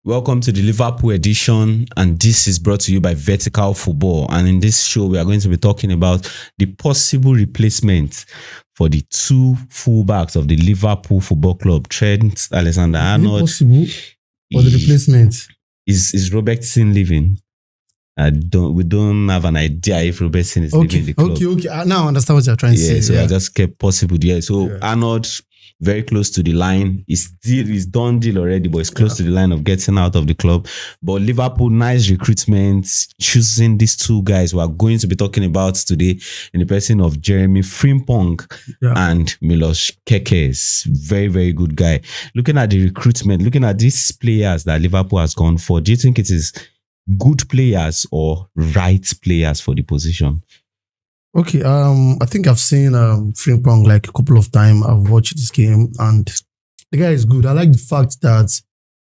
Welcome to the Liverpool edition, and this is brought to you by Vertical Football. And in this show, we are going to be talking about the possible replacement for the two fullbacks of the Liverpool Football Club, Trent Alexander-Arnold. Possible for the replacement? Is Robertson leaving? We don't have an idea if Robertson is leaving the club. Okay. Now I understand what you're trying to say. So I just kept possible there. So Arnold, very close to the line. He's done deal already, but it's close to the line of getting out of the club. But Liverpool, nice recruitment, choosing these two guys we are going to be talking about today in the person of Jeremie Frimpong and Milos Kerkez. Very, very good guy. Looking at the recruitment, looking at these players that Liverpool has gone for, do you think it is good players or right players for the position? Okay, I think I've seen Frimpong like a couple of times. I've watched this game and the guy is good. I like the fact that,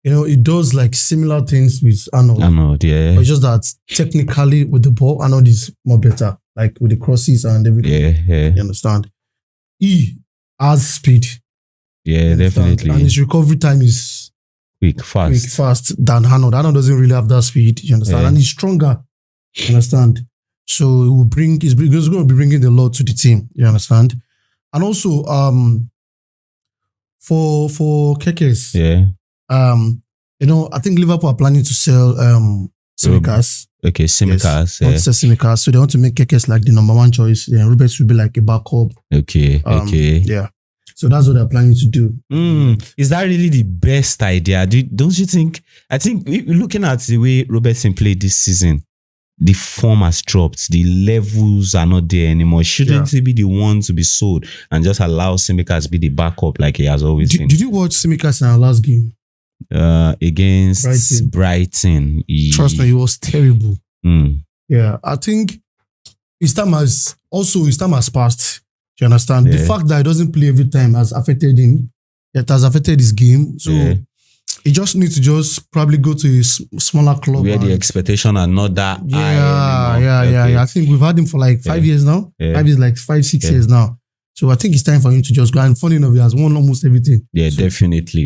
he does like similar things with Arnold. Arnold, yeah. But it's just that technically with the ball, Arnold is more better, like with the crosses and everything. Yeah. You understand? He has speed. Yeah, definitely. And his recovery time is quick, fast than Arnold. Arnold doesn't really have that speed, you understand? And he's stronger, you understand? So he's going to be bringing a lot to the team, you understand? And also, for Kerkez, I think Liverpool are planning to sell Kerkez. Okay, Kerkez. Want to sell Kerkez, so they want to make Kerkez like the number one choice. Yeah, Robertson will be like a backup. Okay. Yeah. So that's what they're planning to do. Is that really the best idea? Don't you think? I think looking at the way Robertson played this season, the form has dropped. The levels are not there anymore. Shouldn't he be the one to be sold and just allow Kerkez to be the backup like he has always been? Did you watch Kerkez in our last game? Against Brighton. Trust me, it was terrible. Yeah, I think his time has passed. Do you understand? The fact that he doesn't play every time has affected him. It has affected his game. So he just needs to probably go to a smaller club. Where the expectation are not that high anymore. Yeah. I think we've had him for like 5 years now. 5 years, like 5-6 years now. So I think it's time for him to just go. And funny enough, he has won almost everything. Yeah, so, definitely.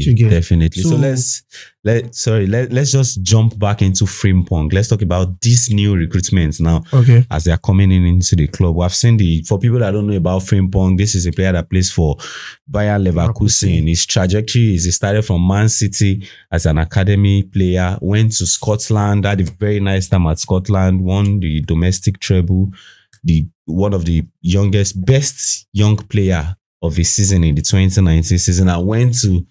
So let's just jump back into Frimpong. Let's talk about these new recruitments now. Okay. As they are coming into the club. We've seen for people that don't know about Frimpong, this is a player that plays for Leverkusen. His trajectory is he started from Man City as an academy player, went to Scotland, had a very nice time at Scotland, won the domestic treble, one of the best young player of his season in the 2019 season. I went to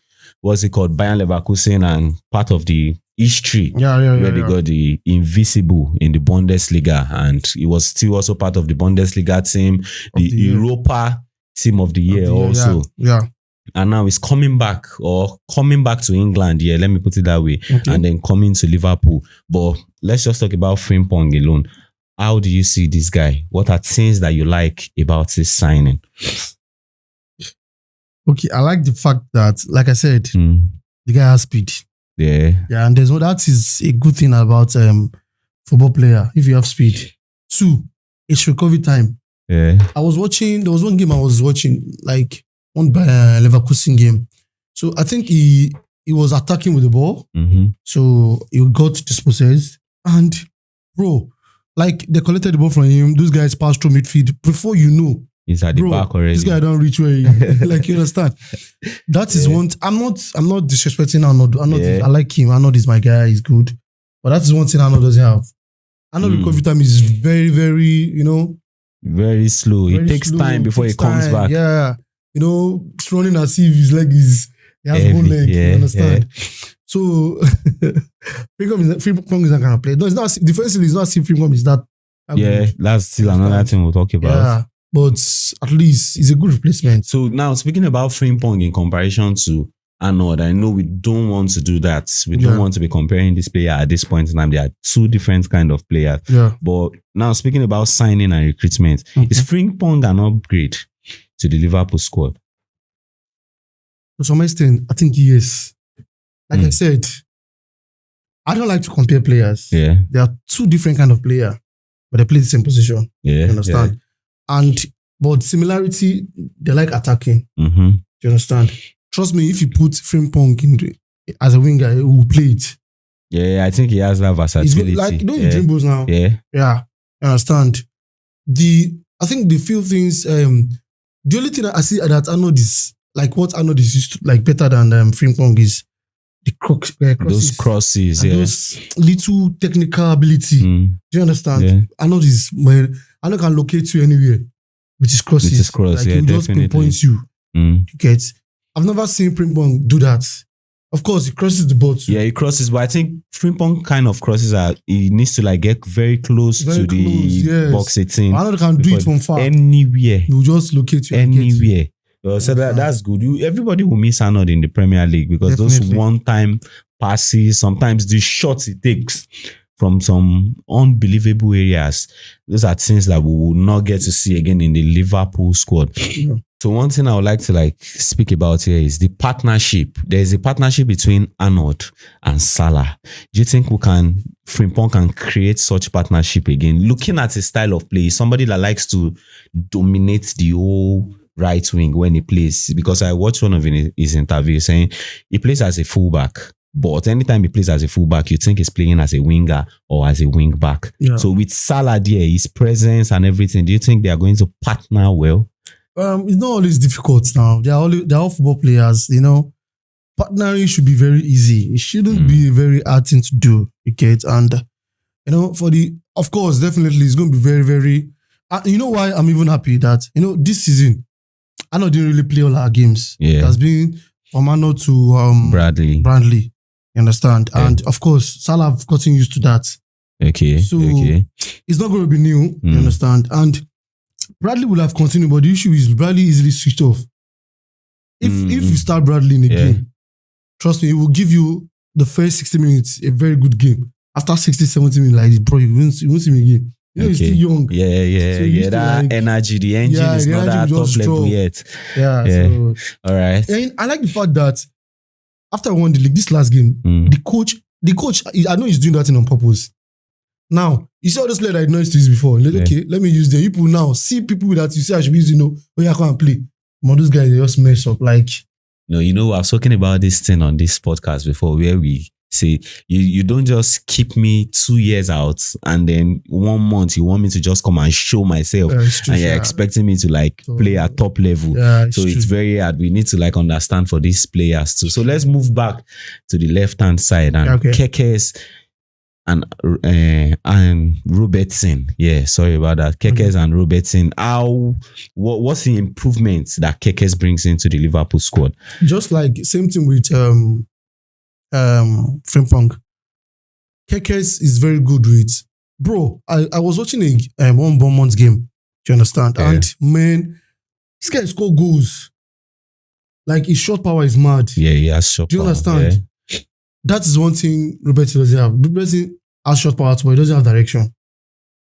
Bayern Leverkusen and part of the history where they got the invisible in the Bundesliga, and he was still also part of the Bundesliga team, the Europa team of the year also. And now he's coming back to England. Yeah, let me put it that way. And then coming to Liverpool. But let's just talk about Frimpong alone. How do you see this guy? What are things that you like about his signing? Okay, I like the fact that, like I said, the guy has speed. Yeah, and that is a good thing about football player. If you have speed, 2, it's recovery time. Yeah, there was one game I was watching, like one Leverkusen game. So I think he was attacking with the ball. So he got dispossessed, and bro, like they collected the ball from him. Those guys passed through midfield. Before you know, he's at the back already. This guy don't reach where he like, you understand. That is one. I'm not disrespecting Arnold. I like him. Arnold is my guy. He's good. But that is one thing Arnold doesn't have. Arnold recovery time is very, very, very slow. It takes time before he comes back. Yeah, it's running as if his leg he has one leg. You understand? So Frimpong is not gonna play. No, it's not defensively. It's not as if Frimpong is that. That's still another thing we'll talk about. Yeah, but at least it's a good replacement. So now speaking about Frimpong in comparison to Arnold, I know we don't want to do that. We don't want to be comparing this player at this point in time. They are two different kind of players. Yeah. But now speaking about signing and recruitment, is Frimpong an upgrade to the Liverpool squad? To some extent, I think he is. Like I said, I don't like to compare players. Yeah. There are two different kind of players, but they play the same position. Yeah. You understand? But similarity, they like attacking. Do you understand? Trust me, if you put Frimpong as a winger, he will play it. Yeah, I think he has that versatility. He's like, you dribbles now. Yeah. I understand. I think the few things, the only thing I see that Arnold is, like what Arnold is used to, like better than Frimpong is the crosses. Those crosses, those little technical ability. Do you understand? Yeah. Arnold can locate you anywhere with his crosses. With his cross, like, he just pinpoints you. You get? I've never seen Frimpong do that. Of course, he crosses the ball too. Yeah, he crosses, but I think Frimpong kind of crosses he needs to like get very close to the box 18. Arnold can do it from far. Anywhere. He'll just locate you. Anywhere. So that's good. Everybody will miss Arnold in the Premier League because those one-time passes, sometimes the shots he takes from some unbelievable areas, those are things that we will not get to see again in the Liverpool squad. Yeah. So one thing I would like to like speak about here is the partnership. There is a partnership between Arnold and Salah. Do you think Frimpong can create such partnership again? Looking at his style of play, somebody that likes to dominate the whole right wing when he plays. Because I watched one of his interviews saying he plays as a fullback. But anytime he plays as a fullback, you think he's playing as a winger or as a wing back. Yeah. So with Salah there, his presence and everything, do you think they are going to partner well? It's not always difficult now. They're all football players, you know. Partnering should be very easy. It shouldn't be a very hard thing to do. Okay, and you know, of course, definitely, it's going to be very, very. You know why I'm even happy that this season, I know didn't really play all our games. Yeah, it has been from Arnold to Bradley. You understand? Yeah. And of course, Salah have gotten used to that. Okay. So it's not going to be new. You understand? And Bradley will have continued, but the issue is Bradley easily switched off. If you start Bradley in a game, trust me, it will give you the first 60 minutes a very good game. After 60, 70 minutes, like, bro, you won't see him again. He's still young. So that energy, the engine is not at top level yet. Yeah. So, all right. And I like the fact that after I won the league, this last game, the coach, I know he's doing that thing on purpose. Now, you see all those players that I know used to use before. Okay, let me use them. People now see people that you say I should be using, I can't play. But those guys, they just mess up. Like, I was talking about this thing on this podcast before where we say, you don't just keep me 2 years out and then 1 month you want me to just come and show myself and you're expecting me to like play at top level. So it's very hard. We need to like understand for these players too. So let's move back to the left-hand side and Kerkez and Robertson. Yeah, sorry about that. Kerkez and Robertson. What's the improvement that Kerkez brings into the Liverpool squad? Just like same thing with Frimpong. Kerkez is very good with. Bro, I was watching one Bournemouth game. Do you understand? Yeah. And man, this guy score goals. Like his shot power is mad. Yeah, he has shot power. Do you understand? Yeah. That is one thing Robertson doesn't have. Robertson has shot power, but he doesn't have direction.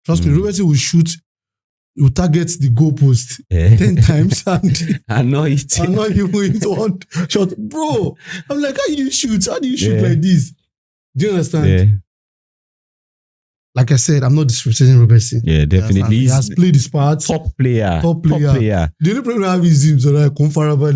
Trust me, Robertson will target the goalpost 10 times and I know it. I'm not even hit one shot. Bro, I'm like, how do you shoot? How do you shoot like this? Do you understand? Yeah. Like I said, I'm not disrespecting Robertson. Yeah, definitely. He has played his part. Top player. The only problem I have is him, so like comparable.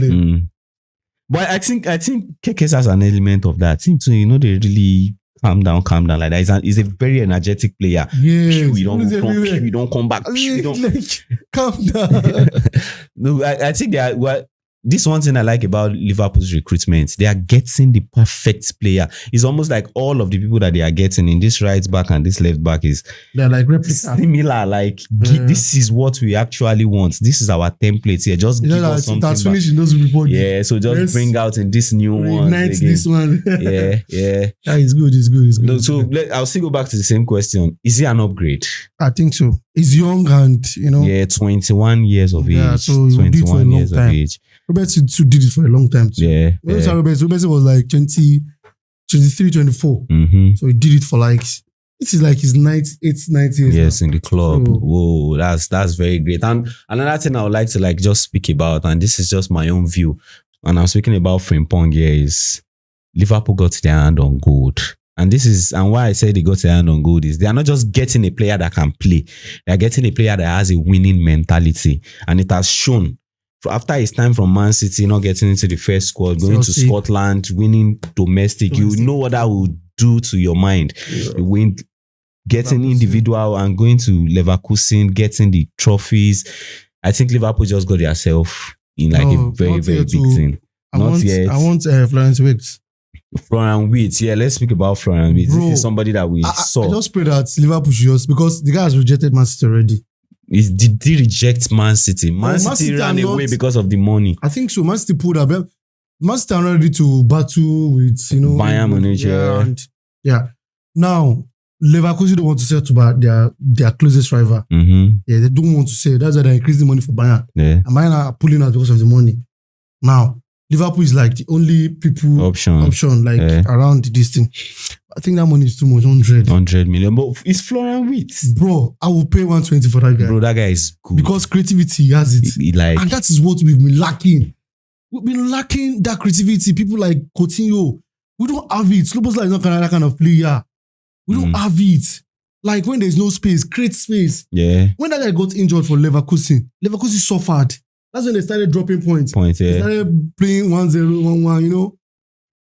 But I think Kerkez has an element of that. Team too, they really calm down like that. He's a very energetic player. Yeah, we don't come back. Calm down. No, I think this one thing I like about Liverpool's recruitment, they are getting the perfect player. It's almost like all of the people that they are getting in this right back and this left back they're like replica. Similar. Like this is what we actually want. This is our template here. Just give us something. That's finishing those reports. Yeah, so just bring out in this new one. This one. Yeah. It's good. No, so I'll still go back to the same question. Is he an upgrade? I think so. He's young and 21 years of age. Yeah, so he will do it for a long time. Robertson did it for a long time too. Yeah. Robertson was like 23, 24. So he did it for like, this is like his 90 years. Yes, in the club. So, whoa, that's very great. And another thing I would like to like just speak about, and this is just my own view, and I'm speaking about Frimpong here, is Liverpool got their hand on gold. And why I say they got their hand on gold is they are not just getting a player that can play. They are getting a player that has a winning mentality. And it has shown after his time from Man City, not getting into the first squad, going to Scotland, winning domestic, you know what that will do to your mind. When getting individual and going to Leverkusen, getting the trophies, I think Liverpool just got themselves in like a very, very big thing. I want Florian Wirtz. Florian Wirtz, yeah, let's speak about Florian Wirtz. This is somebody that we saw. I just pray that Liverpool should just, because the guy has rejected Man City already. Did he reject Man City? Man City ran away because of the money. I think so. Man City pulled up. Man City are ready to battle with, Bayern Munich. Yeah. Now, Leverkusen don't want to sell to their closest rival. Mm-hmm. Yeah, they don't want to sell. That's why they're increasing money for Bayern. Yeah. And Bayern are pulling out because of the money. Now, Liverpool is like the only people option around this thing. I think that money is too much, 100 million. But it's Florian Wirtz. Bro, I will pay 120 for that guy. Bro, that guy is good. Because creativity has it. And that is what we've been lacking. We've been lacking that creativity. People like Coutinho, we don't have it. Sloboslai is not that kind of player. We don't have it. Like when there's no space, create space. Yeah. When that guy got injured for Leverkusen suffered. That's when they started dropping points. They started playing 1-0, 1-1,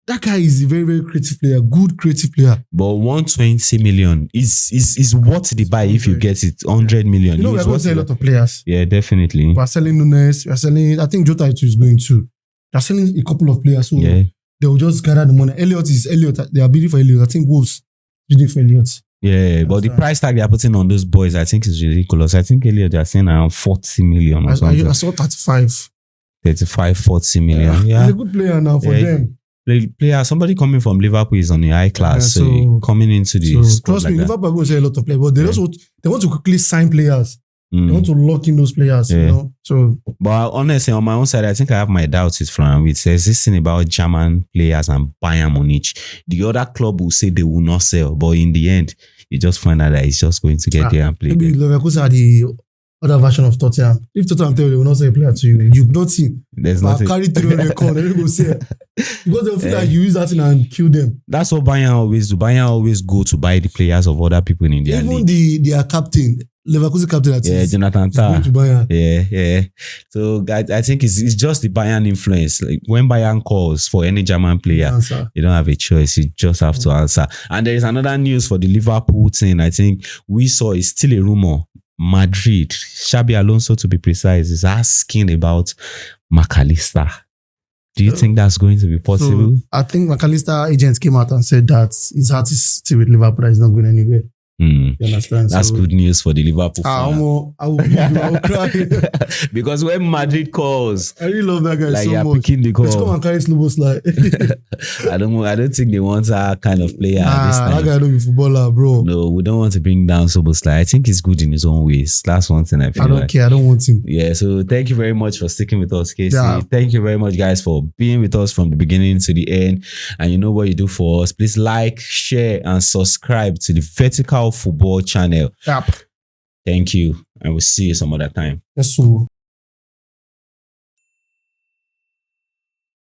That guy is a very, very creative player, good creative player. But 120 million is what they buy if you get it. 100 million. We're going to sell a lot of players. Yeah, definitely. We're selling Nunes. We're selling, I think Jota is going to. They're selling a couple of players. So they will just gather the money. Elliot. They are bidding for Elliot. I think Wolves bidding for Elliot. Yeah, but the price tag they are putting on those boys, I think is ridiculous. I think earlier they are saying around 40 million or something. I saw 35. 35, 40 million. Yeah. He's a good player now for them. Player, somebody coming from Liverpool is on the high class, so coming into the trust me, Liverpool are going to say a lot of players, but they want to quickly sign players. They want to lock in those players, So, but honestly, on my own side, I think I have my doubts with Florian Wirtz. There's this thing about German players and Bayern Munich. The other club will say they will not sell, but in the end, you just find out that it's just going to get there and play. Maybe Leverkusen are the other version of Tottenham. If Tottenham tell you they will not sell a player to you, you've not seen. There's nothing. Carry through the record, they will say because they'll feel like you use that thing and kill them. That's what Bayern always do. Bayern always go to buy the players of other people in their league. Even their captain. Leverkusen captain, Jonathan Tah. Yeah. So I think it's just the Bayern influence. Like when Bayern calls for any German player, you don't have a choice. You just have to answer. And there is another news for the Liverpool thing. I think we saw is still a rumor. Madrid, Xabi Alonso to be precise, is asking about McAllister. Do you think that's going to be possible? So I think McAllister agents came out and said that his heart is still with Liverpool. He's not going anywhere. You understand? That's good news for the Liverpool I will cry. Because when Madrid calls, I really love that guy like so much. Picking the call. Let's come and carry Sloboslai. I don't think they want that kind of player this time. That guy don't be footballer, bro. No, we don't want to bring down Sloboslai. I think he's good in his own ways. That's one thing I feel. I don't care. I don't want him. Yeah. So thank you very much for sticking with us, Casey. Yeah. Thank you very much, guys, for being with us from the beginning to the end. And you know what you do for us. Please like, share, and subscribe to the Vertical Football channel. Yep. Thank you, and we'll see you some other time. Yes, sir.